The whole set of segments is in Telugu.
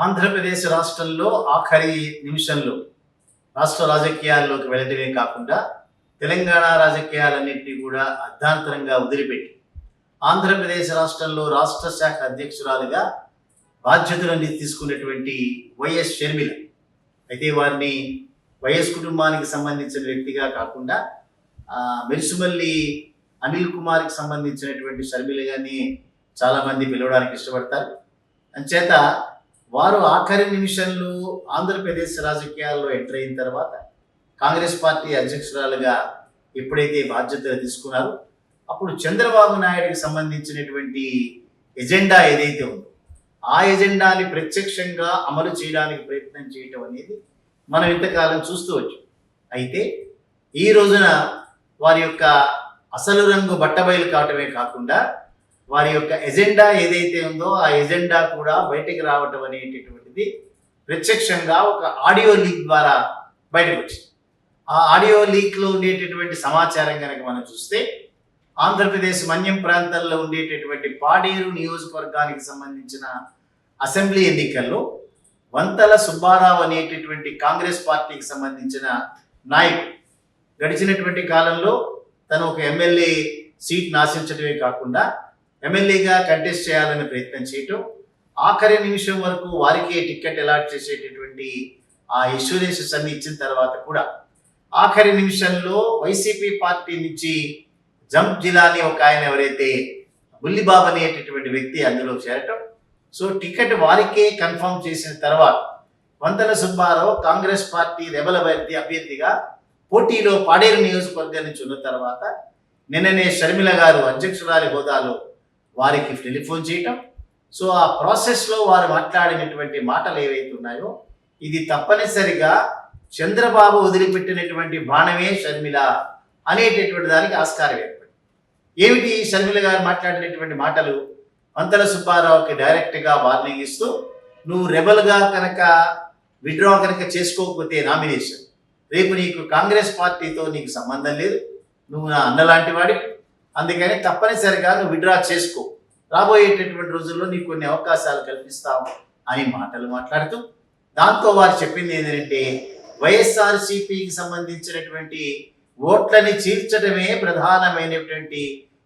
ఆంధ్రప్రదేశ్ రాష్ట్రంలో ఆఖరి నిమిషంలో రాష్ట్ర రాజకీయాల్లోకి వెళ్ళడమే కాకుండా తెలంగాణ రాజకీయాలన్నింటినీ కూడా అర్ధాంతరంగా వదిలిపెట్టి ఆంధ్రప్రదేశ్ రాష్ట్రంలో రాష్ట్ర శాఖ అధ్యక్షురాలుగా బాధ్యతలన్నీ తీసుకున్నటువంటి వైఎస్ షర్మిల. అయితే వారిని వైఎస్ కుటుంబానికి సంబంధించిన వ్యక్తిగా కాకుండా మెరిసిమల్లి అనిల్ కుమార్కి సంబంధించినటువంటి షర్మిలగాని చాలామంది పిలవడానికి ఇష్టపడతారు. అంచేత వారు ఆఖరి నిమిషంలో ఆంధ్రప్రదేశ్ రాజకీయాల్లో ఎంటర్ అయిన తర్వాత కాంగ్రెస్ పార్టీ అధ్యక్షురాలుగా ఎప్పుడైతే బాధ్యతలు తీసుకున్నారో అప్పుడు చంద్రబాబు నాయుడికి సంబంధించినటువంటి ఎజెండా ఏదైతే ఉందో ఆ ఎజెండాని ప్రత్యక్షంగా అమలు చేయడానికి ప్రయత్నం చేయటం అనేది మనం ఇంతకాలం చూస్తూ వచ్చాం. అయితే ఈ రోజున వారి యొక్క అసలు రంగు బట్టబయలు కావటమే కాకుండా వారి యొక్క ఎజెండా ఏదైతే ఉందో ఆ ఎజెండా కూడా బయటికి రావటం అనేటటువంటిది ప్రత్యక్షంగా ఒక ఆడియో లీక్ ద్వారా బయటకు వచ్చింది. ఆ ఆడియో లీక్లో ఉండేటటువంటి సమాచారం కనుక మనం చూస్తే ఆంధ్రప్రదేశ్ మన్యం ప్రాంతంలో ఉండేటటువంటి పాడేరు నియోజకవర్గానికి సంబంధించిన అసెంబ్లీ ఎన్నికల్లో వంతల సుబ్బారావు అనేటటువంటి కాంగ్రెస్ పార్టీకి సంబంధించిన నాయకుడు గడిచినటువంటి కాలంలో తను ఒక ఎమ్మెల్యే సీట్ ఆశించడమే కాకుండా ఎమ్మెల్యేగా కంటెస్ట్ చేయాలని ప్రయత్నం చేయటం, ఆఖరి నిమిషం వరకు వారికే టికెట్ అలాట్ చేసేటటువంటి ఆ ఇన్సూరెన్సెస్ అన్ని ఇచ్చిన తర్వాత కూడా ఆఖరి నిమిషంలో వైసీపీ పార్టీ నుంచి జంప్ జిల్లాని ఒక ఆయన ఎవరైతే బుల్లిబాబు అనేటటువంటి వ్యక్తి అందులో చేరటం, సో టికెట్ వారికే కన్ఫర్మ్ చేసిన తర్వాత వంతల సుబ్బారావు కాంగ్రెస్ పార్టీ రెబల అభ్యర్థిగా పోటీలో పాడేరు నియోజకవర్గం నుంచి ఉన్న తర్వాత నిన్ననే షర్మిల గారు అధ్యక్షురాలి హోదాలో వారికి టెలిఫోన్ చేయటం, సో ఆ ప్రాసెస్లో వారు మాట్లాడినటువంటి మాటలు ఏవైతే ఉన్నాయో ఇది తప్పనిసరిగా చంద్రబాబు వదిలిపెట్టినటువంటి బాణమే షర్మిల అనేటటువంటి దానికి ఆస్కారం ఏర్పడింది. ఏమిటి షర్మిల గారు మాట్లాడినటువంటి మాటలు? వంతల సుబ్బారావుకి డైరెక్ట్గా వార్నింగ్ ఇస్తూ, నువ్వు రెబల్గా కనుక విత్డ్రా కనుక చేసుకోకపోతే నామినేషన్ రేపు నీకు కాంగ్రెస్ పార్టీతో నీకు సంబంధం లేదు, నువ్వు నా అన్నలాంటి వాడి, అందుకని తప్పనిసరిగా నువ్వు విత్డ్రా చేసుకో, రాబోయేటటువంటి రోజుల్లో నీకు కొన్ని అవకాశాలు కల్పిస్తాము అని మాటలు మాట్లాడుతూ, దాంతో వారు చెప్పింది ఏంటంటే వైఎస్ఆర్సీపీకి సంబంధించినటువంటి ఓట్లని చీల్చడమే ప్రధానమైనటువంటి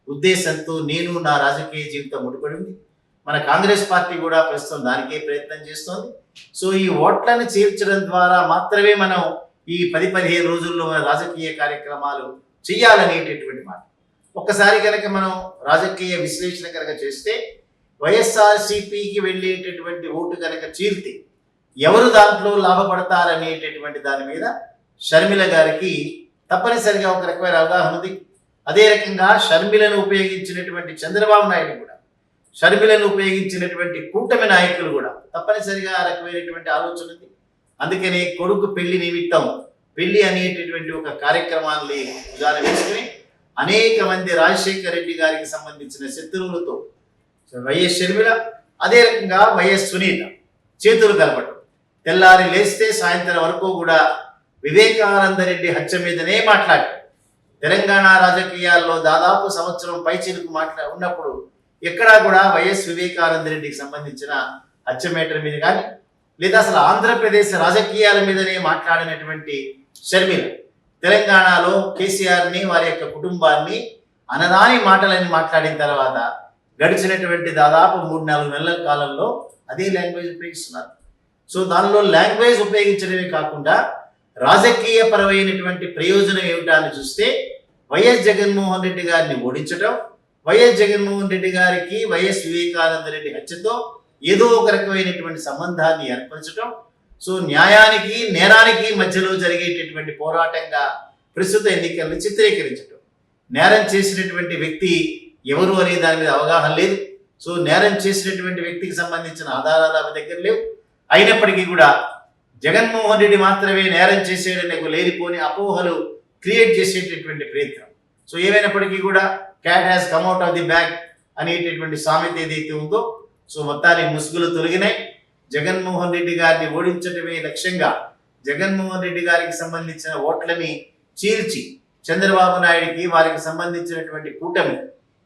ఉద్దేశంతో నేను నా రాజకీయ జీవితం ముడిపడింది. మన కాంగ్రెస్ పార్టీ కూడా ప్రస్తుతం దానికే ప్రయత్నం చేస్తోంది. సో ఈ ఓట్లను చీల్చడం ద్వారా మాత్రమే మనం ఈ 10-15 రోజుల్లో మన రాజకీయ కార్యక్రమాలు చేయాలనేటటువంటి మాట. ఒక్కసారి కనుక మనం రాజకీయ విశ్లేషణ కనుక చేస్తే వైఎస్ఆర్సీపీకి వెళ్ళేటటువంటి ఓటు కనుక చీల్తే ఎవరు దాంట్లో లాభపడతారనేటటువంటి దాని మీద షర్మిల గారికి తప్పనిసరిగా ఒక రకమైన అవగాహన ఉంది. అదే రకంగా షర్మిలను ఉపయోగించినటువంటి చంద్రబాబు నాయుడు కూడా, షర్మిలను ఉపయోగించినటువంటి కూటమి నాయకులు కూడా తప్పనిసరిగా ఆ రకమైనటువంటి ఆలోచన ఉంది. అందుకనే కొడుకు పెళ్లి నిమిత్తం పెళ్లి అనేటటువంటి ఒక కార్యక్రమాన్ని ఉదాహరణ వేసుకుని అనేక మంది రాజశేఖర రెడ్డి గారికి సంబంధించిన శత్రువులతో వైఎస్ షర్మిల, అదే రకంగా వైఎస్ సునీత చేతులు కలపడం, తెల్లారి లేస్తే సాయంత్రం వరకు కూడా వివేకానంద రెడ్డి హత్య మీదనే మాట్లాడారు. తెలంగాణ రాజకీయాల్లో దాదాపు సంవత్సరం పైచిలుకు ఉన్నప్పుడు ఎక్కడా కూడా వైఎస్ వివేకానంద రెడ్డికి సంబంధించిన హత్య మేటర్ మీద కానీ లేదా అసలు ఆంధ్రప్రదేశ్ రాజకీయాల మీదనే మాట్లాడినటువంటి షర్మిల తెలంగాణలో కేసీఆర్ని వారి యొక్క కుటుంబాన్ని అనరాని మాటలని మాట్లాడిన తర్వాత గడిచినటువంటి దాదాపు 3-4 నెలల కాలంలో అదే లాంగ్వేజ్ ఉపయోగిస్తున్నారు. సో దానిలో లాంగ్వేజ్ ఉపయోగించడమే కాకుండా రాజకీయ పరమైనటువంటి ప్రయోజనం ఏమిటా అని చూస్తే వైఎస్ జగన్మోహన్ రెడ్డి గారిని ఓడించడం, వైఎస్ జగన్మోహన్ రెడ్డి గారికి వైఎస్ వివేకానంద రెడ్డి హత్యతో ఏదో ఒక రకమైనటువంటి సంబంధాన్ని ఏర్పరచడం, సో న్యాయానికి నేరానికి మధ్యలో జరిగేటటువంటి పోరాటంగా ప్రస్తుత ఎన్నికలను చిత్రీకరించడం. నేరం చేసినటువంటి వ్యక్తి ఎవరు అనే దాని మీద అవగాహన లేదు. సో నేరం చేసినటువంటి వ్యక్తికి సంబంధించిన ఆధారాలు ఆమె దగ్గర లేవు. అయినప్పటికీ కూడా జగన్మోహన్ రెడ్డి మాత్రమే నేరం చేసేయడని లేనిపోని అపోహలు క్రియేట్ చేసేటటువంటి ప్రయత్నం. సో ఏమైనప్పటికీ కూడా cat has come out of the bag అనేటటువంటి సామెత ఏదైతే ఉందో, సో మొత్తానికి ముసుగులు తొలగినాయి. జగన్మోహన్ రెడ్డి గారిని ఓడించడమే లక్ష్యంగా జగన్మోహన్ రెడ్డి గారికి సంబంధించిన ఓట్లని చీల్చి చంద్రబాబు నాయుడికి వారికి సంబంధించినటువంటి కూటమి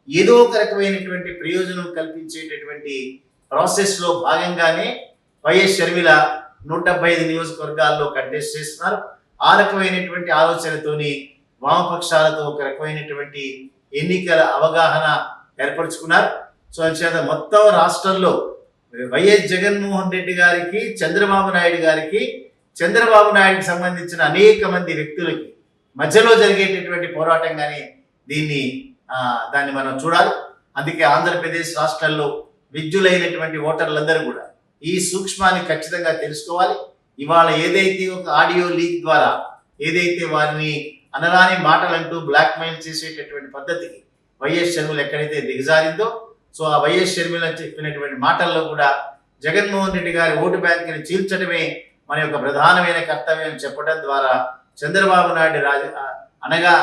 ఏదో ఒక రకమైనటువంటి ప్రయోజనం కల్పించేటటువంటి ప్రాసెస్లో భాగంగానే వైఎస్ షర్మిల 175 నియోజకవర్గాల్లో కంటెస్ట్ చేస్తున్నారు. ఆ రకమైనటువంటి ఆలోచనతోని వామపక్షాలతో ఒక రకమైనటువంటి ఎన్నికల అవగాహన ఏర్పరచుకున్నారు. సో అంచేత మొత్తం రాష్ట్రంలో వైఎస్ జగన్మోహన్ రెడ్డి గారికి, చంద్రబాబు నాయుడు గారికి, చంద్రబాబు నాయుడుకి సంబంధించిన అనేక మంది వ్యక్తులకి మధ్యలో జరిగేటటువంటి పోరాటంగానే దాన్ని మనం చూడాలి. అందుకే ఆంధ్రప్రదేశ్ రాష్ట్రాల్లో విద్యులైనటువంటి ఓటర్లందరూ కూడా ఈ సూక్ష్మాన్ని ఖచ్చితంగా తెలుసుకోవాలి. ఇవాళ ఏదైతే ఒక ఆడియో లీక్ ద్వారా ఏదైతే వారిని అనరాని మాటలంటూ బ్లాక్మెయిల్ చేసేటటువంటి పద్ధతికి వైఎస్ షర్మిల ఎక్కడైతే దిగజారిందో, సో ఆ వైఎస్ షర్మిల చెప్పినటువంటి మాటల్లో కూడా జగన్మోహన్ రెడ్డి గారి ఓటు బ్యాంకుని చీల్చడమే మన యొక్క ప్రధానమైన కర్తవ్యం చెప్పడం ద్వారా చంద్రబాబు నాయుడు అనగా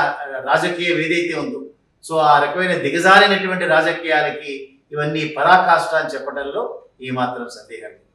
రాజకీయం ఏదైతే ఉందో, సో ఆ రకమైన దిగజారినటువంటి రాజకీయాలకి ఇవన్నీ పరాకాష్ట అని చెప్పడంలో ఏమాత్రం సందేహం లేదు.